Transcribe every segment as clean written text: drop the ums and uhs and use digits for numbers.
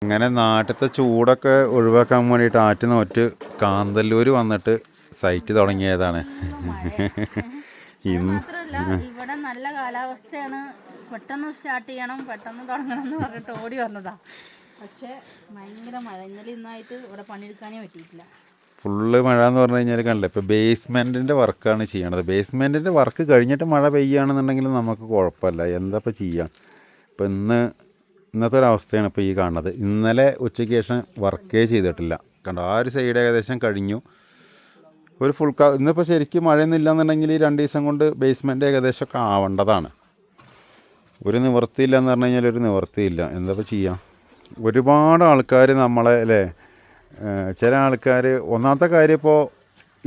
അങ്ങനെ നാട്ടിലത്തെ ചൂടൊക്കെ ഒഴിവാക്കാൻ വേണ്ടിയിട്ട് ആറ്റുനോറ്റ് കാന്തല്ലൂർ വന്നിട്ട് സൈറ്റ് തുടങ്ങിയതാണ്. ഇവിടെ നല്ല കാലാവസ്ഥയാണ്, പെട്ടെന്ന് സ്റ്റാർട്ട് ചെയ്യണം, പെട്ടെന്ന് തുടങ്ങണം എന്ന് പറഞ്ഞിട്ട് ഓടി വന്നതാ. പക്ഷേ ഭയങ്കര മഴ, ഇന്നലെ ഇന്നായിട്ട് ഇവിടെ പണിയെടുക്കാനേ പറ്റിയിട്ടില്ല. ഫുള്ള് മഴ എന്ന് പറഞ്ഞു കഴിഞ്ഞാൽ കണ്ടില്ല. ഇപ്പോൾ ബേസ്മെൻറ്റിൻ്റെ വർക്കാണ് ചെയ്യണത്. ബേസ്മെൻറ്റിൻ്റെ വർക്ക് കഴിഞ്ഞിട്ട് മഴ പെയ്യുകയാണെന്നുണ്ടെങ്കിൽ നമുക്ക് കുഴപ്പമില്ല, എന്താ ഇപ്പോൾ ചെയ്യാം. ഇപ്പോൾ ഇന്നത്തെ ഒരവസ്ഥയാണ് ഇപ്പോൾ ഈ കാണുന്നത്. ഇന്നലെ ഉച്ചയ്ക്ക് ശേഷം വർക്കേ ചെയ്തിട്ടില്ല. കണ്ടോ, ആ ഒരു സൈഡ് ഏകദേശം കഴിഞ്ഞു. ഒരു ഇന്നിപ്പോൾ ശരിക്കും മഴയൊന്നും ഇല്ലയെന്നുണ്ടെങ്കിൽ 2 ദിവസം കൊണ്ട് ബേസ്മെൻറ്റ് ഏകദേശമൊക്കെ ആവേണ്ടതാണ്. ഒരു നിവൃത്തിയില്ല എന്ന് പറഞ്ഞു കഴിഞ്ഞാൽ ഒരു നിവൃത്തിയില്ല, എന്താ ഇപ്പോൾ ചെയ്യാം. ഒരുപാട് ആൾക്കാർ നമ്മളെ അല്ലേ, ചില ആൾക്കാർ ഒന്നാമത്തെ കാര്യം ഇപ്പോൾ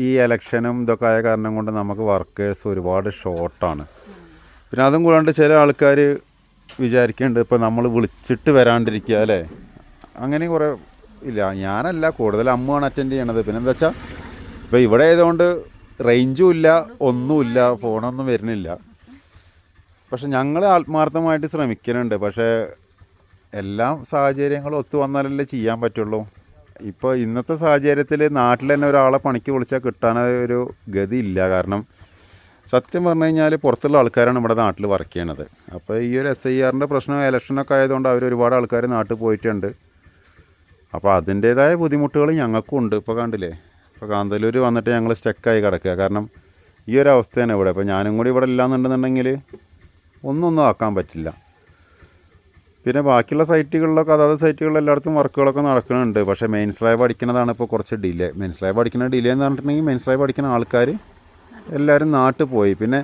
ഈ ഇലക്ഷനും ഇതൊക്കെ ആയ കാരണം കൊണ്ട് നമുക്ക് വർക്കേഴ്സ് ഒരുപാട് ഷോർട്ടാണ്. പിന്നെ അതും കൂടാണ്ട് ചില ആൾക്കാർ വിചാരിക്കുന്നുണ്ട് ഇപ്പോൾ നമ്മൾ വിളിച്ചിട്ട് വരാണ്ടിരിക്കുക അല്ലേ, അങ്ങനെ കുറേ ഇല്ല. ഞാനല്ല, കൂടുതൽ അമ്മുവാണ് അറ്റൻഡ് ചെയ്യണത്. പിന്നെ എന്താ വെച്ചാൽ ഇപ്പോൾ ഇവിടെ ആയതുകൊണ്ട് റേഞ്ചും ഇല്ല, ഒന്നുമില്ല, ഫോണൊന്നും വരുന്നില്ല. പക്ഷെ ഞങ്ങൾ ആത്മാർത്ഥമായിട്ട് ശ്രമിക്കുന്നുണ്ട്. പക്ഷേ എല്ലാം സാഹചര്യങ്ങളും ഒത്തു വന്നാലല്ലേ ചെയ്യാൻ പറ്റുള്ളൂ. ഇപ്പോൾ ഇന്നത്തെ സാഹചര്യത്തിൽ നാട്ടിൽ തന്നെ ഒരാളെ പണിക്ക് വിളിച്ചാൽ കിട്ടാനൊരു ഗതി ഇല്ല. കാരണം സത്യം പറഞ്ഞു കഴിഞ്ഞാൽ പുറത്തുള്ള ആൾക്കാരാണ് ഇവിടെ നാട്ടിൽ വർക്ക് ചെയ്യണത്. അപ്പോൾ ഈ ഒരു SIRൻ്റെ പ്രശ്നം ഇലക്ഷനൊക്കെ ആയതുകൊണ്ട് അവർ ഒരുപാട് ആൾക്കാർ നാട്ടിൽ പോയിട്ടുണ്ട്. അപ്പോൾ അതിൻ്റേതായ ബുദ്ധിമുട്ടുകൾ ഞങ്ങൾക്കും ഉണ്ട്. ഇപ്പോൾ കണ്ടില്ലേ, ഇപ്പോൾ കാന്തല്ലൂർ വന്നിട്ട് ഞങ്ങൾ സ്റ്റക്കായി കിടക്കുക. കാരണം ഈ ഒരു അവസ്ഥയാണ് ഇവിടെ. ഇപ്പോൾ ഞാനും കൂടി ഇവിടെ ഇല്ലാന്നുണ്ടെന്നുണ്ടെങ്കിൽ ഒന്നും ആക്കാൻ പറ്റില്ല. പിന്നെ ബാക്കിയുള്ള സൈറ്റുകളിലൊക്കെ അതാത് സൈറ്റുകളിൽ എല്ലായിടത്തും വർക്കുകളൊക്കെ നടക്കുന്നുണ്ട്. പക്ഷേ മെയിൻ സ്ലാബ് അടിക്കുന്നതാണ് ഇപ്പോൾ കുറച്ച് ഡിലേ. മെയിൻ സ്ലാബ് അടിക്കുന്ന ഡിലേ എന്ന് പറഞ്ഞിട്ടുണ്ടെങ്കിൽ മെയിൻ സ്ലാബ് അടിക്കുന്ന ആൾക്കാർ എല്ലാവരും നാട്ടിൽ പോയി. പിന്നെ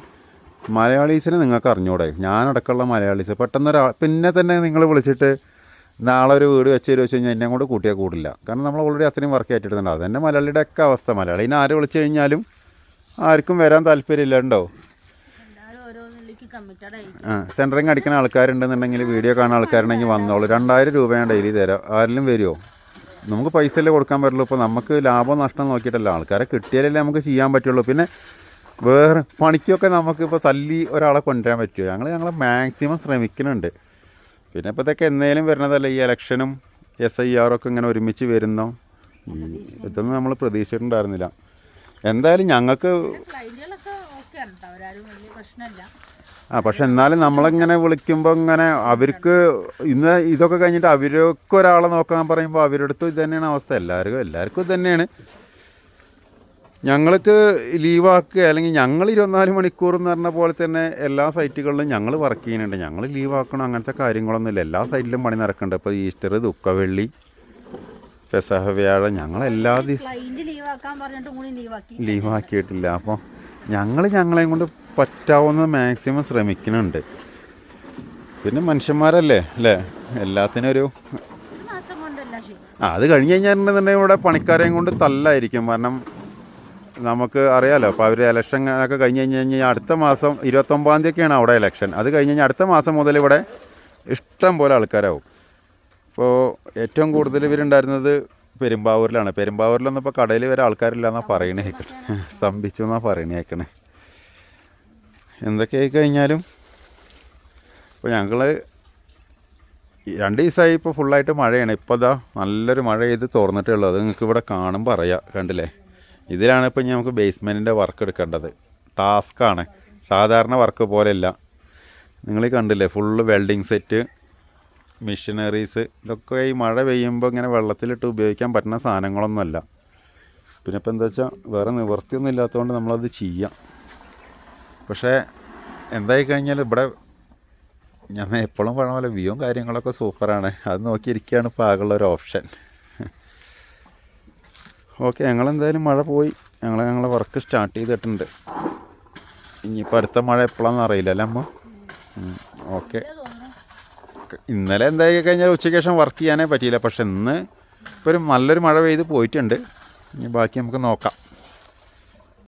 മലയാളീസിനെ നിങ്ങൾക്ക് അറിഞ്ഞൂടെ, ഞാനടക്കമുള്ള മലയാളീസ് പെട്ടെന്ന് പിന്നെ തന്നെ നിങ്ങൾ വിളിച്ചിട്ട് നാളെ ഒരു വീട് വെച്ച് തരുമോ വെച്ച് കഴിഞ്ഞാൽ എന്നെ കൊണ്ട് കൂട്ടിയാൽ കൂടില്ല. കാരണം നമ്മൾ ഓൾറെഡി അത്രയും വർക്ക് ആയിട്ടിടുന്നുണ്ട്. അതുതന്നെ മലയാളിയുടെ ഒക്കെ അവസ്ഥ. മലയാളീനെ ആര് വിളിച്ചു കഴിഞ്ഞാലും ആർക്കും വരാൻ താല്പര്യമില്ലണ്ടോ. സെൻറ്ററിങ് അടിക്കുന്ന ആൾക്കാരുണ്ടെന്നുണ്ടെങ്കിൽ, വീഡിയോ കാണുന്ന ആൾക്കാരുണ്ടെങ്കിൽ വന്നോളൂ. 2000 രൂപയാണ് ഡെയിലി തരാം. ആരെങ്കിലും വരുമോ? നമുക്ക് പൈസ അല്ലേ കൊടുക്കാൻ പറ്റുള്ളൂ. ഇപ്പോൾ നമുക്ക് ലാഭം നഷ്ടം നോക്കിയിട്ടല്ല, ആൾക്കാരെ കിട്ടിയാലല്ലേ നമുക്ക് ചെയ്യാൻ പറ്റുള്ളൂ. പിന്നെ വേറെ പണിക്കൊക്കെ നമുക്കിപ്പോൾ തല്ലി ഒരാളെ കൊണ്ടുവരാൻ പറ്റുമോ? ഞങ്ങൾ മാക്സിമം ശ്രമിക്കുന്നുണ്ട്. പിന്നെ ഇപ്പോൾ ഇതൊക്കെ എന്നേലും വരുന്നതല്ല, ഈ ഇലക്ഷനും SIR ഒക്കെ ഇങ്ങനെ ഒരുമിച്ച് വരുന്നോ, ഇതൊന്നും നമ്മൾ പ്രതീക്ഷിച്ചിട്ടുണ്ടായിരുന്നില്ല. എന്തായാലും ഞങ്ങൾക്ക് പക്ഷെ എന്നാലും നമ്മളിങ്ങനെ വിളിക്കുമ്പോൾ ഇങ്ങനെ അവർക്ക് ഇന്ന് ഇതൊക്കെ കഴിഞ്ഞിട്ട് അവർക്ക് ഒരാളെ നോക്കാൻ പറയുമ്പോൾ അവരുടെ അടുത്തും ഇത് തന്നെയാണ് അവസ്ഥ. എല്ലാവർക്കും ഇത് തന്നെയാണ്. ഞങ്ങൾക്ക് ലീവാക്കുക അല്ലെങ്കിൽ ഞങ്ങൾ 24 മണിക്കൂർ എന്ന് പറഞ്ഞ പോലെ തന്നെ എല്ലാ സൈറ്റുകളിലും ഞങ്ങൾ വർക്ക് ചെയ്യുന്നുണ്ട്. ഞങ്ങൾ ലീവാക്കണം അങ്ങനത്തെ കാര്യങ്ങളൊന്നുമില്ല. എല്ലാ സൈറ്റിലും പണി നടക്കുന്നുണ്ട്. ഇപ്പോൾ ഈസ്റ്റർ, ദുഃഖവെള്ളി, പെസഹ, വ്യാഴം, ഞങ്ങളെല്ലാ ദിവസവും ലീവാക്കിയിട്ടില്ല. അപ്പോൾ ഞങ്ങളെയും കൊണ്ട് പറ്റാവുന്ന മാക്സിമം ശ്രമിക്കുന്നുണ്ട്. പിന്നെ മനുഷ്യന്മാരല്ലേ അല്ലേ, എല്ലാത്തിനും ഒരു അത് കഴിഞ്ഞ് കഴിഞ്ഞിട്ടുണ്ടെന്നുണ്ടെങ്കിൽ ഇവിടെ പണിക്കാരെയും കൊണ്ട് തല്ലായിരിക്കും. കാരണം നമുക്ക് അറിയാമല്ലോ, അപ്പോൾ അവർ ഇലക്ഷൻ ഒക്കെ കഴിഞ്ഞ് കഴിഞ്ഞാൽ അടുത്ത മാസം 29 തീയതിയൊക്കെയാണ് അവിടെ ഇലക്ഷൻ. അത് കഴിഞ്ഞ് കഴിഞ്ഞാൽ അടുത്ത മാസം മുതൽ ഇവിടെ ഇഷ്ടം പോലെ ആൾക്കാരാവും. ഇപ്പോൾ ഏറ്റവും കൂടുതൽ ഇവരുണ്ടായിരുന്നത് പെരുമ്പാവൂരിലാണ്. പെരുമ്പാവൂരിലൊന്നും ഇപ്പോൾ കടയിൽ വരെ ആൾക്കാരില്ല എന്നാണ് പറയണേക്കണേ, സ്തംഭിച്ചു എന്നാണ് പറയണേക്കണേ. എന്തൊക്കെ ആയിക്കഴിഞ്ഞാലും ഇപ്പോൾ ഞങ്ങൾ 2 ദിവസമായി ഇപ്പോൾ ഫുള്ളായിട്ട് മഴയാണ്. ഇപ്പോൾ ഇതാ നല്ലൊരു മഴ ചെയ്ത് തോർന്നിട്ടേ ഉള്ളൂ. അത് നിങ്ങൾക്ക് ഇവിടെ കാണുമ്പോൾ അറിയാം. കണ്ടില്ലേ, ഇതിലാണ് ഇപ്പോൾ നമുക്ക് ബേസ്മെൻറ്റിൻ്റെ വർക്ക് എടുക്കേണ്ടത്. ടാസ്ക്കാണ്, സാധാരണ വർക്ക് പോലെയല്ല. നിങ്ങൾ കണ്ടില്ലേ, ഫുള്ള് വെൽഡിങ് സെറ്റ്, മെഷീനറീസ്, ഇതൊക്കെ ഈ മഴ പെയ്യുമ്പോൾ ഇങ്ങനെ വെള്ളത്തിലിട്ട് ഉപയോഗിക്കാൻ പറ്റുന്ന സാധനങ്ങളൊന്നുമല്ല. പിന്നെ ഇപ്പോൾ എന്താ വെച്ചാൽ വേറെ നിവൃത്തിയൊന്നും ഇല്ലാത്തതുകൊണ്ട് നമ്മളത് ചെയ്യാം. പക്ഷേ എന്തായി കഴിഞ്ഞാൽ ഇവിടെ ഞാൻ എപ്പോഴും പറഞ്ഞ പോലെ വ്യൂവും കാര്യങ്ങളൊക്കെ സൂപ്പറാണ്. അത് നോക്കിയിരിക്കുകയാണ് ഇപ്പോൾ ആകെയുള്ളൊരു ഓപ്ഷൻ. ഓക്കെ, ഞങ്ങളെന്തായാലും മഴ പോയി. ഞങ്ങളെ വർക്ക് സ്റ്റാർട്ട് ചെയ്തിട്ടുണ്ട്. ഇനിയിപ്പോൾ അടുത്ത മഴ എപ്പോഴാണെന്ന് അറിയില്ല അല്ലേ അമ്മ? ഓക്കെ, ഇന്നലെ എന്തായി കഴിഞ്ഞാൽ ഉച്ചയ്ക്ക് ശേഷം വർക്ക് ചെയ്യാനേ പറ്റിയില്ല. പക്ഷെ ഇന്ന് ഇപ്പോൾ നല്ലൊരു മഴ പെയ്ത് പോയിട്ടുണ്ട്. ഇനി ബാക്കി നമുക്ക് നോക്കാം.